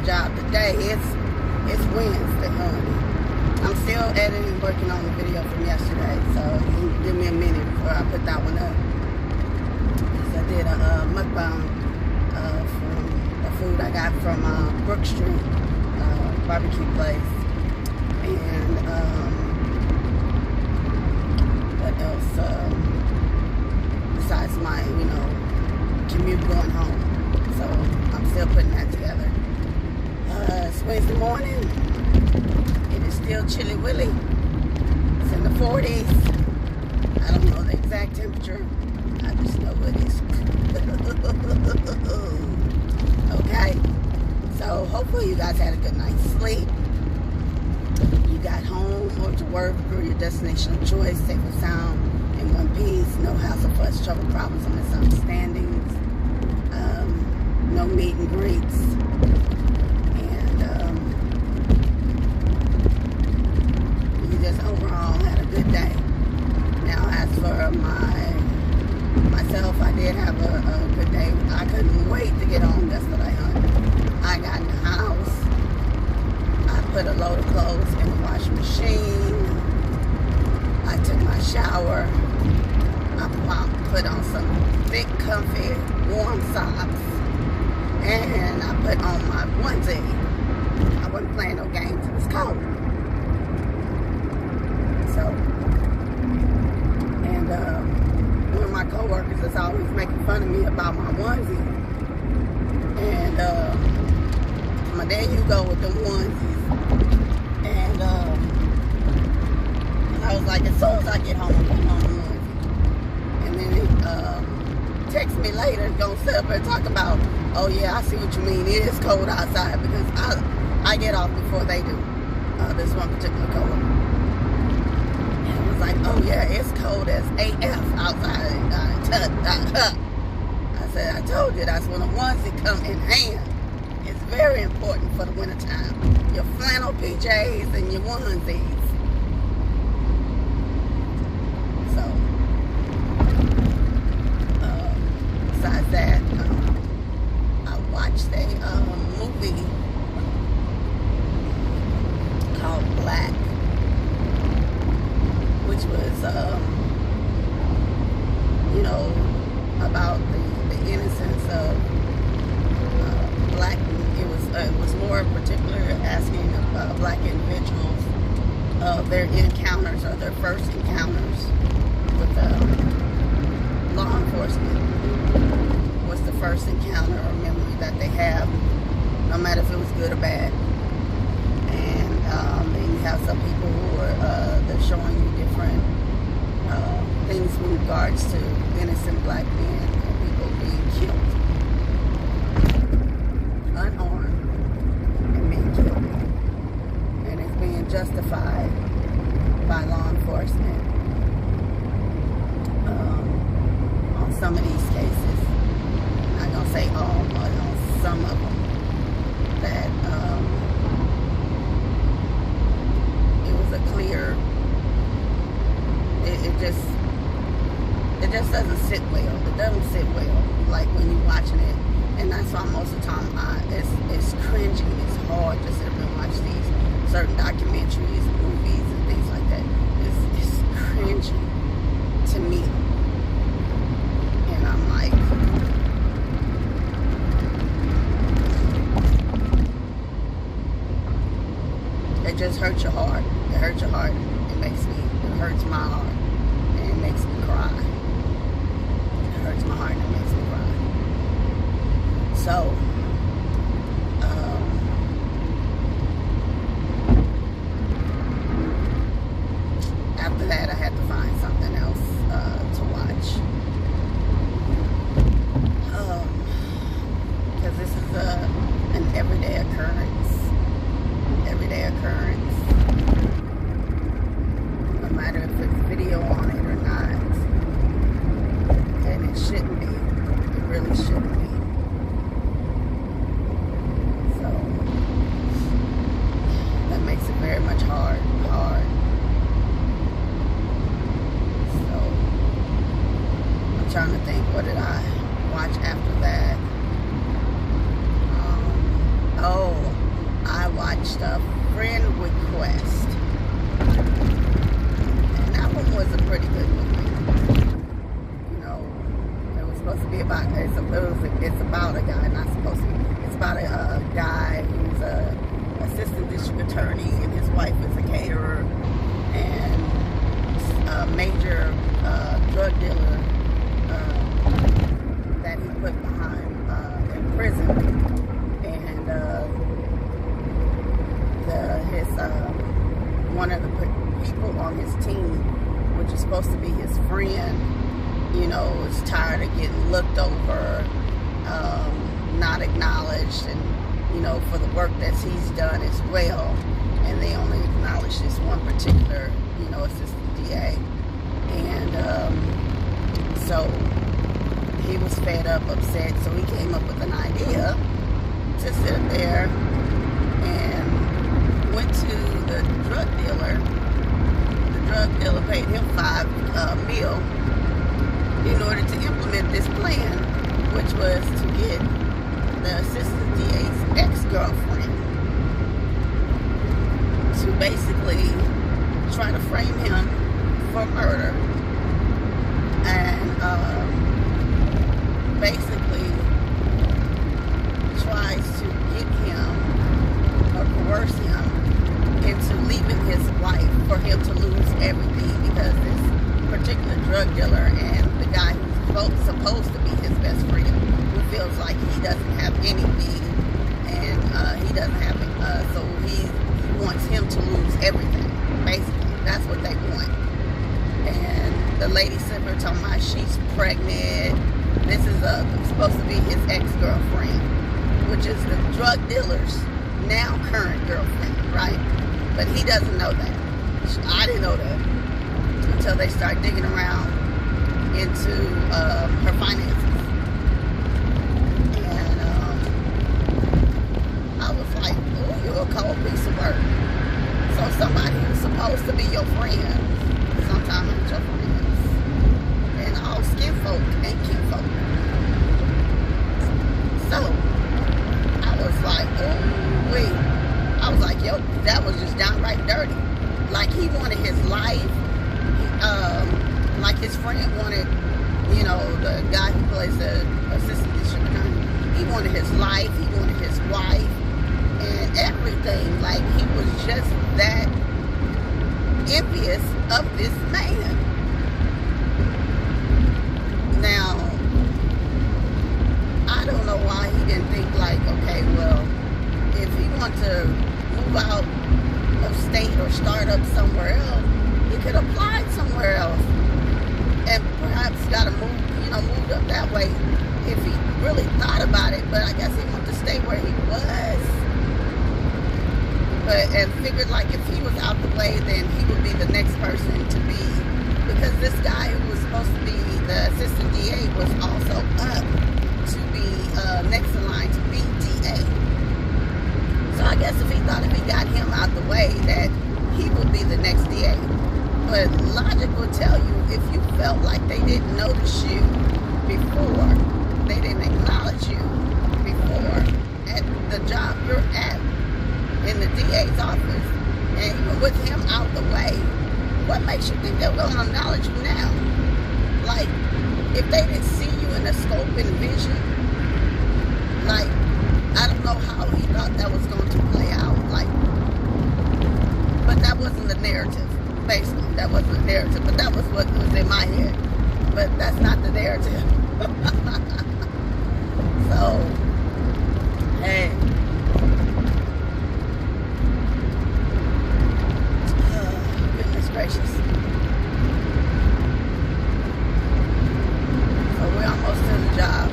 job today. It's Wednesday, honey. I'm still editing, working on the video from yesterday, so give me a minute before I put that one up. Because I did a mukbang from the food I got from Brook Street barbecue place. And what else? Besides my, commute going home. So I'm still putting that together. It's Wednesday morning. It is still chilly willy. It's in the 40s. I don't know the exact temperature. I just know it is. Okay. So hopefully you guys had a good night's sleep. You got home or to work or your destination of choice, safe and sound, in one piece. No hassle, fuss, trouble, problems, or misunderstandings. No meet and greets. Just overall had a good day. Now as for myself, I did have a good day. I couldn't wait to get home yesterday, honey. I got in the house. I put a load of clothes in the washing machine. I took my shower. I put on some thick, comfy, warm socks. And I put on my onesie. I wasn't playing no games. It was cold. So, and one of my coworkers is always making fun of me about my onesie. And there you go with them onesies. And I was like, as soon as I get home, I'm putting on the onesie. And then he texts me later, gonna sit up and talk about, oh yeah, I see what you mean. It is cold outside because I get off before they do. This one particular coworker. Like, oh yeah, it's cold as AF outside. I said, I told you that's when a onesie come in hand. It's very important for the wintertime. Your flannel PJs and your onesies. So, besides that, I watched a movie called Black, which was, about the innocence of black. It was more particular asking black individuals their encounters or their first encounters with law enforcement. What's the first encounter or memory that they have, no matter if it was good or bad. And then you have some people who are they're showing you different things with regards to innocent black men and people being killed, unarmed, and being killed, and it's being justified by law enforcement on some of these cases. I'm not gonna say all, but on some of them that it was a clear. It just doesn't sit well. It doesn't sit well, like when you're watching it. And that's why most of the time it's cringy. It's hard to sit up and watch these certain documentaries, movies, and things like that. It's cringy to me. And I'm like, it just hurts your heart. It hurts your heart. It hurts my heart. And it makes me cry. It hurts my heart and it makes me cry. So, after that, I had to find something else to watch. Because this is an everyday occurrence. Everyday occurrence. No matter if it's video on it or not. And it shouldn't be. It really shouldn't be. So, that makes it very much hard. So, I'm trying to think, what did I watch after that? Oh, reached a friend request. And that one was a pretty good movie. You know, it was supposed to be about, it's about a guy, not supposed to be. It's about a guy who's a assistant district attorney, and his wife is a caterer, and a major drug dealer that he put behind in prison, and his one of the people on his team, which is supposed to be his friend, you know, is tired of getting looked over, not acknowledged, and you know, for the work that he's done as well, and they only acknowledge this one particular, you know, assistant DA, and so he was fed up, upset, so he came up with an idea to sit there and went to the drug dealer. The drug dealer paid him $5 million in order to implement this plan, which was to get the assistant DA's ex-girlfriend to basically try to frame him for murder, and basically tries to get him or coerce him into leaving his wife for him to lose everything, because this particular drug dealer and the guy who's supposed to be his best friend, who feels like he doesn't have anything, and he doesn't have it, so he wants him to lose everything. Basically, that's what they want. And the lady sitting there talking about she's pregnant. This is supposed to be his ex-girlfriend, which is the drug dealer's now current girlfriend, right? But he doesn't know that. I didn't know that until they start digging around into her finances. And I was like, oh, you're a cold piece of work. So somebody who's supposed to be your friend, sometimes ain't your friends. And all skin folk ain't kin folk. So I was like, oh, wait. I was like, yo, that was just downright dirty. Like, he wanted his life. Like his friend wanted, you know, the guy who plays the assistant district attorney. He wanted his life. He wanted his wife and everything. Like, he was just that envious of this man. Now, I don't know why he didn't think like, okay, well, if he wants to move out of state or start up somewhere else, he could apply somewhere else and perhaps got to moved up that way if he really thought about it. But I guess he wanted to stay where he was. And figured like if he was out the way, then he would be the next person to be, because this guy who was supposed to be the assistant DA was also up to be next in line to be DA. So I guess if he thought if he got him out the way, that he would be the next DA. But logic would tell you, if you felt like they didn't notice you before, they didn't acknowledge you before at the job you're at in the DA's office, and even with him out the way, what makes you think they're going to acknowledge you now? Like, if they didn't see you in the scope and vision, like, I don't know how he thought that was going to play out. Like, but that wasn't the narrative. Basically, that wasn't the narrative, but that was what was in my head. But that's not the narrative. So, hey. Goodness gracious. So we're almost to the job.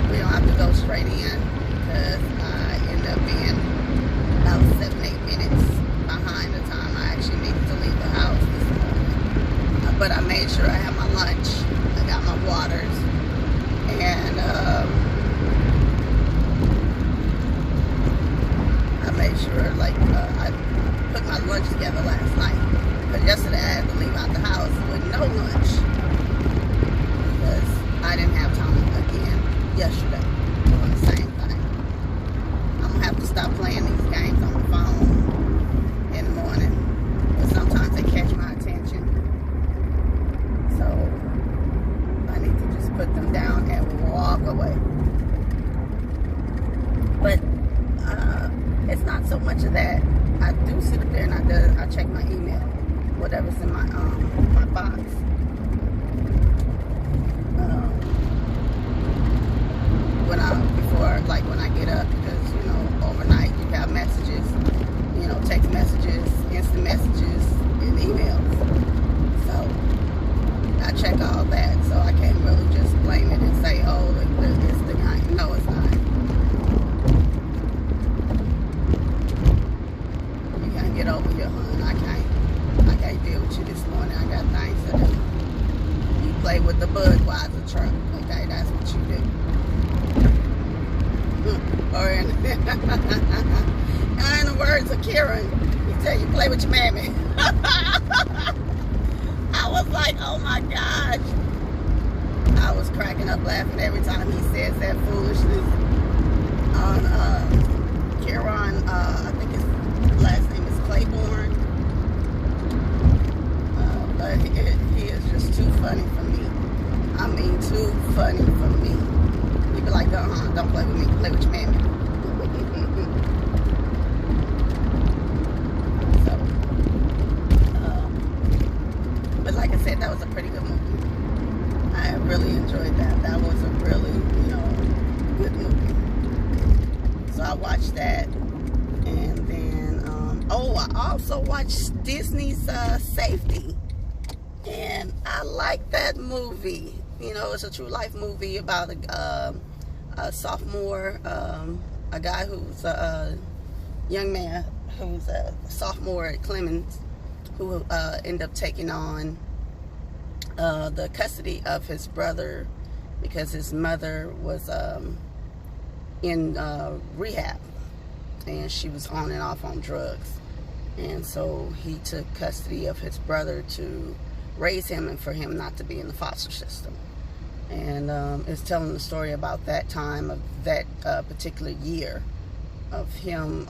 We don't have to go straight in, because I end up being about 7-8 minutes behind the time I actually needed to leave the house this morning. But I made sure I had my lunch. I got my waters. And I made sure, like, I put my lunch together last night. But yesterday I had to leave out the house with no lunch, because I didn't have time again yesterday doing the same thing. I'm going to have to stop playing these games on the phone. not so much of that. I do sit up there and I check my email, whatever's in my my box. When I get up, because you know overnight you have messages, you know, text messages, instant messages, and emails. So I check all that. So I can't really just blame it and say, oh, it's the guy. No, it's not. You can't get over here, hon. I can't deal with you this morning. I got things to do. You play with the Budweiser truck. Okay, that's what you do. Or in the words of Kieran, he said you play with your mammy. I was like, oh my gosh. I was cracking up laughing every time he says that foolishness. On Kieran, I think his last name is Claiborne. But he is just too funny for me. I mean, too funny for me. He'd be like, don't play with me, play with your mammy. But like I said, that was a pretty good movie. I really enjoyed that. That was a really, you know, good movie. So I watched that. And then, I also watched Disney's Safety. And I like that movie. You know, it's a true life movie about a sophomore, a guy who's a young man who's a sophomore at Clemens, who ended up taking on the custody of his brother because his mother was in rehab and she was on and off on drugs. And so he took custody of his brother to raise him and for him not to be in the foster system. And it's telling the story about that time of that particular year of him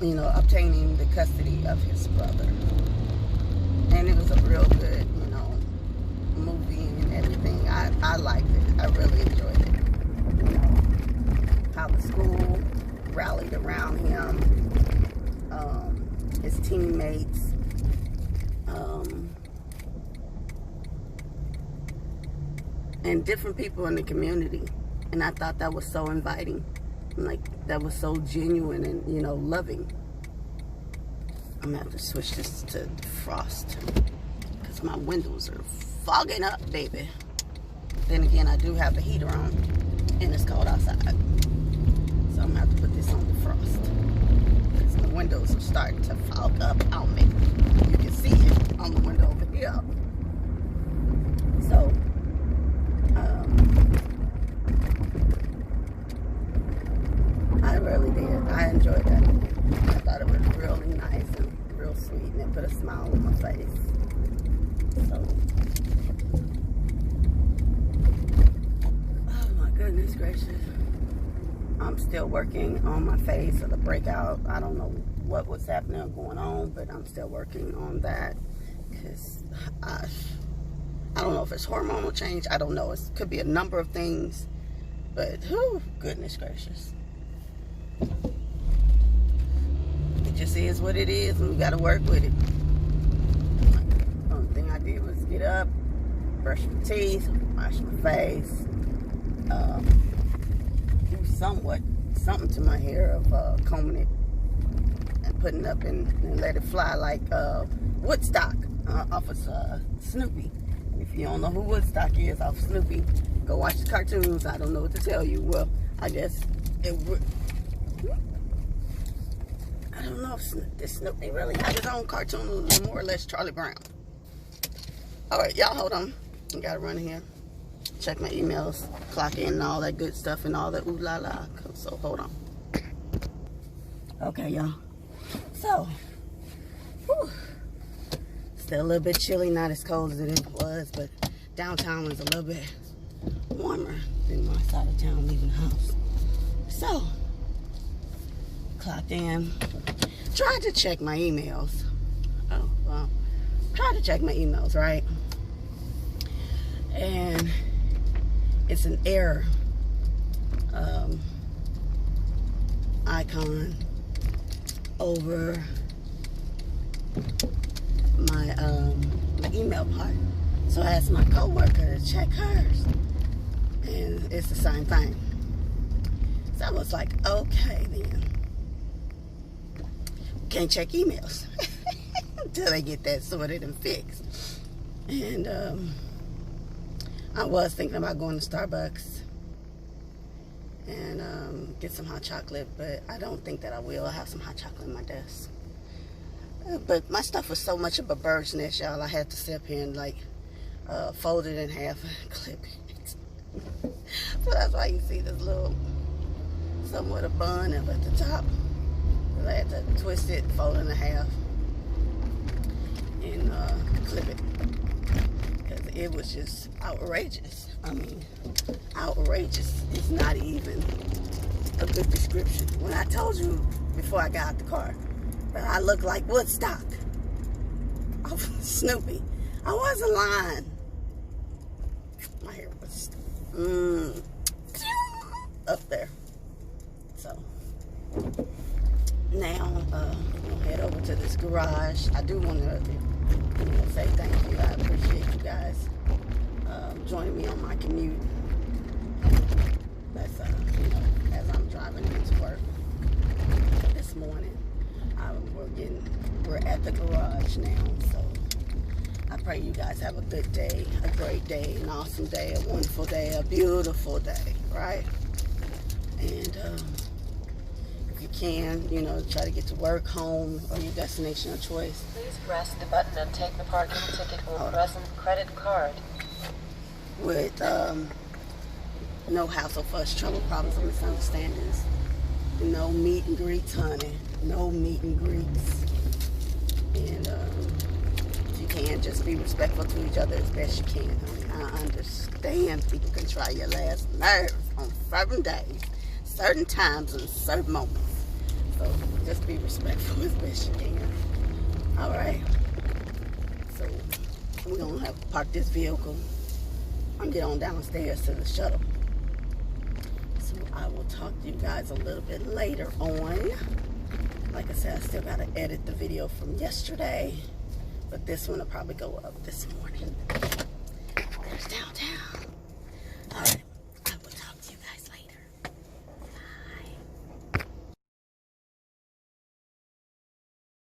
you know, obtaining the custody of his brother. And it was a real good, you know, movie and everything. I liked it. I really enjoyed it. You know, how the school rallied around him, his teammates, and different people in the community. And I thought that was so inviting. Like, that was so genuine and, you know, loving. I'm gonna have to switch this to defrost because my windows are fogging up, baby. Then again, I do have the heater on and it's cold outside. So I'm gonna have to put this on defrost because the windows are starting to fog up on me. You can see it on the window over here. So, I really did. I enjoyed that. I thought it was really nice and real sweet, and it put a smile on my face. So, oh my goodness gracious. I'm still working on my face of the breakout. I don't know what was happening or going on, but I'm still working on that because I don't know if it's hormonal change. I don't know. It could be a number of things, but whew, goodness gracious. It just is what it is, and we got to work with it. The only thing I did was get up, brush my teeth, wash my face, do something to my hair of combing it and putting it up and let it fly like Woodstock off of Snoopy. And if you don't know who Woodstock is off Snoopy, go watch the cartoons. I don't know what to tell you. Well, I guess it would. I don't know if this Snoopy really had his own cartoon, or more or less Charlie Brown. Alright, y'all, hold on. I gotta run here. Check my emails, clock in and all that good stuff and all that ooh la la. So, hold on. Okay, y'all. So, whew, still a little bit chilly, not as cold as it was, but downtown was a little bit warmer than my side of town leaving the house. So, clocked in, tried to check my emails. Oh, well, tried to check my emails, right? And it's an error. icon over my my email part. So I asked my coworker to check hers, and it's the same thing. So I was like, okay then, can't check emails until they get that sorted and fixed. And I was thinking about going to Starbucks and get some hot chocolate, but I don't think that I will. I have some hot chocolate in my desk. But my stuff was so much of a bird's nest, y'all. I had to sit up here and like fold it in half and clip it. So that's why you see this little somewhat a bun up at the top. I had to twist it, fold it in half, and clip it. Because it was just outrageous. I mean, outrageous. It's not even a good description. When I told you before I got out the car that I look like Woodstock, Snoopy, I wasn't lying. My hair was up there. So now we'll head over to this garage. I do want to say thank you. I appreciate you guys joining me on my commute. That's as I'm driving into work this morning. We're at the garage now, so I pray you guys have a good day, a great day, an awesome day, a wonderful day, a beautiful day, right? And if you can, try to get to work, home, or your destination of choice. Please press the button and take the parking ticket or present credit card. With no hassle, fuss, trouble, problems, or misunderstandings. No meet and greets, honey. No meet and greets. And if you can, just be respectful to each other as best you can, honey. I understand people can try your last nerves on certain days, certain times, and certain moments. So just be respectful as best you can. All right. So we're going to have to park this vehicle and get on downstairs to the shuttle. So I will talk to you guys a little bit later on. Like I said, I still got to edit the video from yesterday, but this one will probably go up this morning.